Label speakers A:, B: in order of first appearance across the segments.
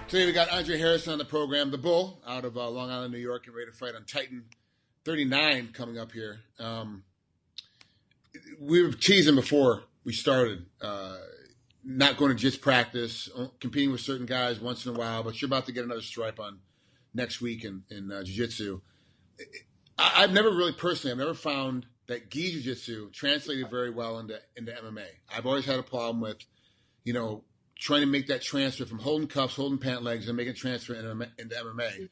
A: Today we got Andre Harrison on the program, the Bull, out of Long Island, New York, and ready to fight on Titan 39 coming up here. We were teasing before we started, not going to jiu-jitsu practice, competing with certain guys once in a while, but you're about to get another stripe on next week in jiu-jitsu. I've never found that gi jiu-jitsu translated very well into MMA. I've always had a problem with, trying to make that transfer from holding cuffs, holding pant legs, and making a transfer into MMA.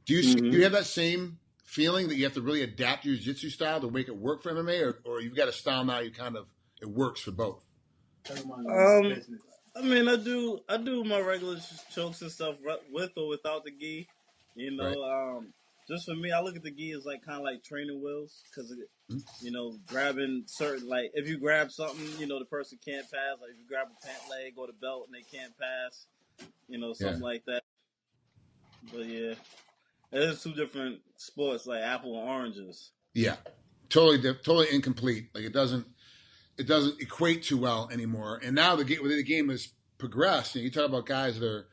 A: Do you have that same feeling that you have to really adapt your jiu-jitsu style to make it work for MMA, or you've got a style now it works for both?
B: I do my regular chokes and stuff with or without the gi.
A: Right.
B: Just for me, I look at the gi as kind of like training wheels because grabbing certain, like if you grab something, the person can't pass. Like if you grab a pant leg or the belt and they can't pass, something like that. But yeah, it is two different sports, like apple and oranges.
A: Yeah, totally incomplete. Like it doesn't equate too well anymore. And now the game has progressed. You talk about guys that are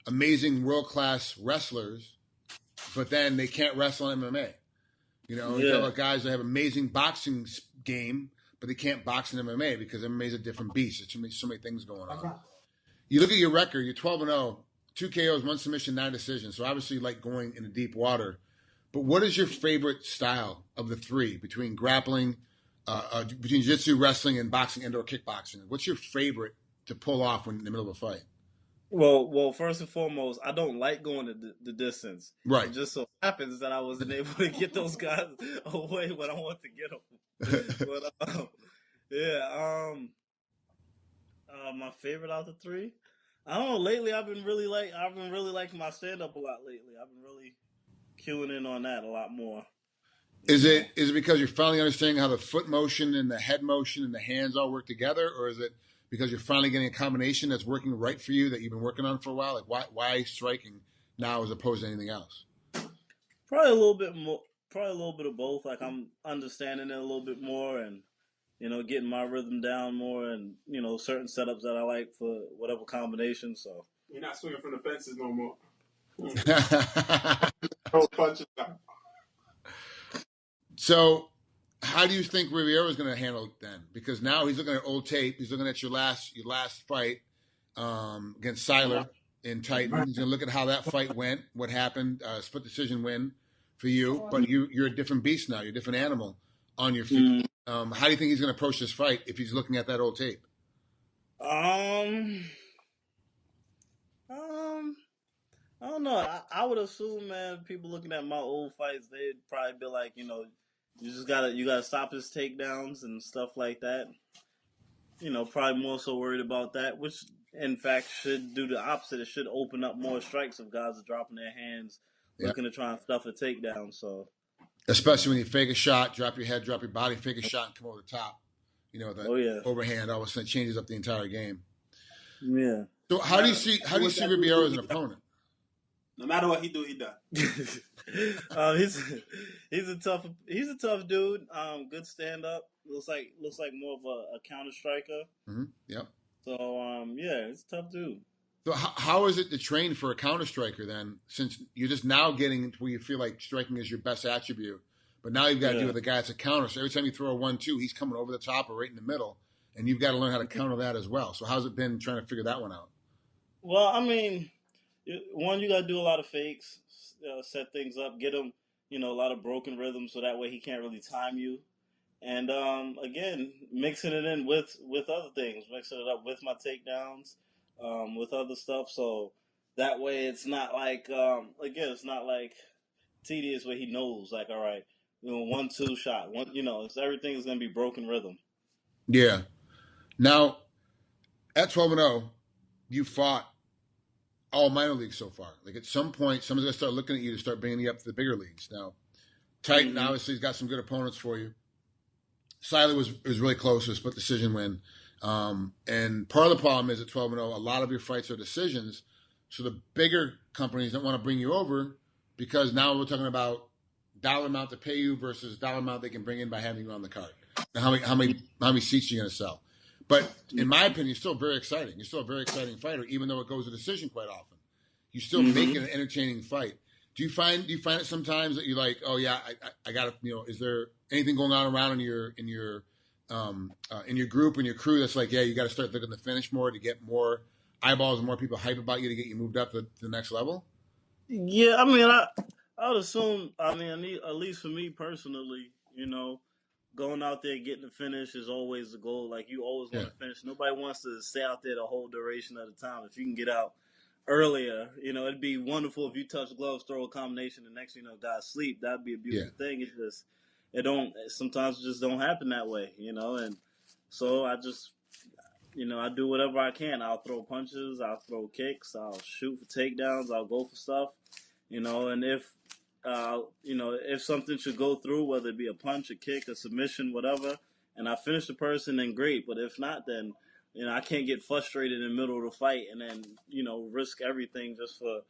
A: amazing world-class wrestlers, but then they can't wrestle in MMA. You talk about guys that have amazing boxing game, but they can't box in MMA because MMA is a different beast. There's so many things going on. You look at your record, you're 12-0, 2 KOs, 1 submission, 9 decisions. So obviously you like going into deep water. But what is your favorite style of the three between grappling, between jiu-jitsu, wrestling, and boxing, indoor kickboxing? What's your favorite to pull off when in the middle of a fight?
B: Well, first and foremost, I don't like going the distance.
A: Right.
B: It just so happens that I wasn't able to get those guys away when I want to get them. But my favorite out of the three, I don't know. Lately, I've been really liking my stand up a lot. Lately, I've been really queuing in on that a lot more.
A: Is it because you're finally understanding how the foot motion and the head motion and the hands all work together, or is it because you're finally getting a combination that's working right for you that you've been working on for a while? Like why striking now as opposed to anything else?
B: Probably a little bit more. Probably a little bit of both. Like I'm understanding it a little bit more and getting my rhythm down more and certain setups that I like for whatever combination. So
C: you're not swinging from the fences no more. Throw punches out.
A: So, how do you think Ribeiro is going to handle it then? Because now he's looking at old tape. He's looking at your last fight against Seiler in Titan. He's going to look at how that fight went, what happened, split decision win for you. But you're a different beast now. You're a different animal on your feet. How do you think he's going to approach this fight if he's looking at that old tape?
B: I don't know. I would assume, man, people looking at my old fights, they'd probably be like, you gotta stop his takedowns and stuff like that. Probably more so worried about that, which in fact should do the opposite. It should open up more strikes if guys are dropping their hands, looking to try and stuff a takedown. So,
A: especially when you fake a shot, drop your head, drop your body, fake a shot, and come over the top. Overhand all of a sudden changes up the entire game.
B: Yeah.
A: So how do you see Ribeiro as an opponent?
C: No matter what he do, he done.
B: He's a tough dude. Good stand up. Looks like more of a counter striker.
A: Mm-hmm. Yep.
B: So he's a tough dude.
A: So how is it to train for a counter striker then? Since you're just now getting to where you feel like striking is your best attribute, but now you've got to deal with a guy that's a counter. So every time you throw a 1-2, he's coming over the top or right in the middle, and you've got to learn how to counter that as well. So how's it been trying to figure that one out?
B: Well, I mean, one, you got to do a lot of fakes, set things up, get him, a lot of broken rhythms so that way he can't really time you. And, again, mixing it in with other things, mixing it up with my takedowns, with other stuff. So that way it's not like, it's not like tedious where he knows, like, all right, 1-2 shot, everything is going to be broken rhythm.
A: Yeah. Now, at 12-0, you fought all minor leagues so far. Like at some point, someone's going to start looking at you to start bringing you up to the bigger leagues. Now, Titan obviously has got some good opponents for you. Seiler was really close to a split decision win. And part of the problem is at 12-0, a lot of your fights are decisions. So the bigger companies don't want to bring you over because now we're talking about dollar amount to pay you versus dollar amount they can bring in by having you on the card. Now, how many seats are you going to sell? But in my opinion, you're still very exciting. You're still a very exciting fighter, even though it goes to decision quite often. you still make it an entertaining fight. Do you find it sometimes that you're like, oh yeah, I got to, is there anything going on around in your group and your crew that's like, yeah, you got to start looking to finish more to get more eyeballs and more people hype about you to get you moved up to the next level?
B: Yeah, I mean, I would assume. I mean, at least for me personally, going out there getting the finish is always the goal. Like you always want to finish. Nobody wants to stay out there the whole duration of the time. If you can get out earlier, it'd be wonderful if you touch gloves, throw a combination, and next guys sleep. That'd be a beautiful thing. It's just sometimes it just don't happen that way, and so I just I do whatever I can. I'll throw punches, I'll throw kicks, I'll shoot for takedowns, I'll go for stuff, and if something should go through, whether it be a punch, a kick, a submission, whatever, and I finish the person, then great. But if not, then I can't get frustrated in the middle of the fight and then risk everything just for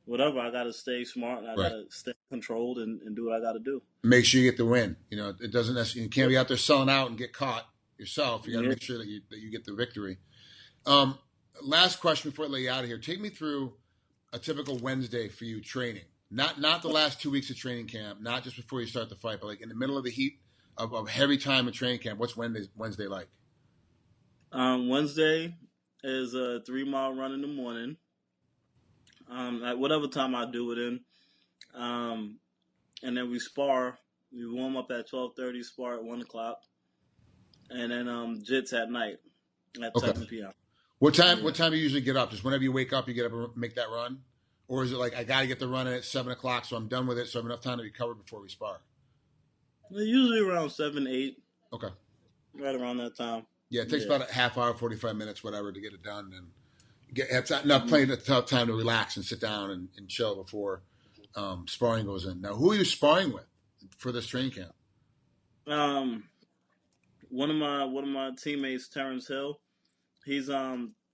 B: whatever. I got to stay smart and I got to stay controlled and do what I got to do.
A: Make sure you get the win. It doesn't necessarily, you can't be out there selling out and get caught yourself. You got to make sure that you get the victory. Last question before I let you out of here. Take me through a typical Wednesday for you training. Not the last 2 weeks of training camp, not just before you start the fight, but like in the middle of the heat of heavy time of training camp. What's Wednesday like?
B: Wednesday is a 3-mile run in the morning. At whatever time I do it in. And then we spar. We warm up at 12:30, spar at 1 o'clock. And then jits at night at 7 p.m.
A: What time do you usually get up? Just whenever you wake up, you get up and make that run? Or is it like, I got to get the run in at 7 o'clock, so I'm done with it, so I have enough time to recover before we spar?
B: Usually around 7, 8.
A: Okay.
B: Right around that time.
A: Yeah, it takes about a half hour, 45 minutes, whatever, to get it done. And it's enough plenty of time to relax and sit down and chill before sparring goes in. Now, who are you sparring with for this training camp?
B: One of my teammates, Terrence Hill, he's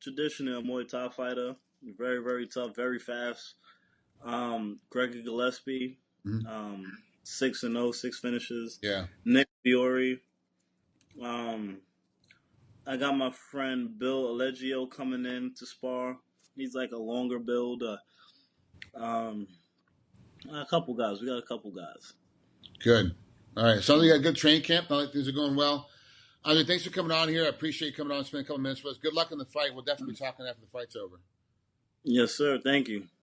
B: traditionally a Muay Thai fighter, very, very tough, very fast. Gregory Gillespie, 6-0, 6 finishes.
A: Yeah.
B: Nick Fiore. I got my friend Bill Allegio coming in to spar. He's like a longer build. A couple guys. We got a couple guys.
A: Good. All right. Sounds like you got a good training camp. Sounds like things are going well. Andre, thanks for coming on here. I appreciate you coming on and spending a couple minutes with us. Good luck in the fight. We'll definitely be talking after the fight's over.
B: Yes, sir. Thank you.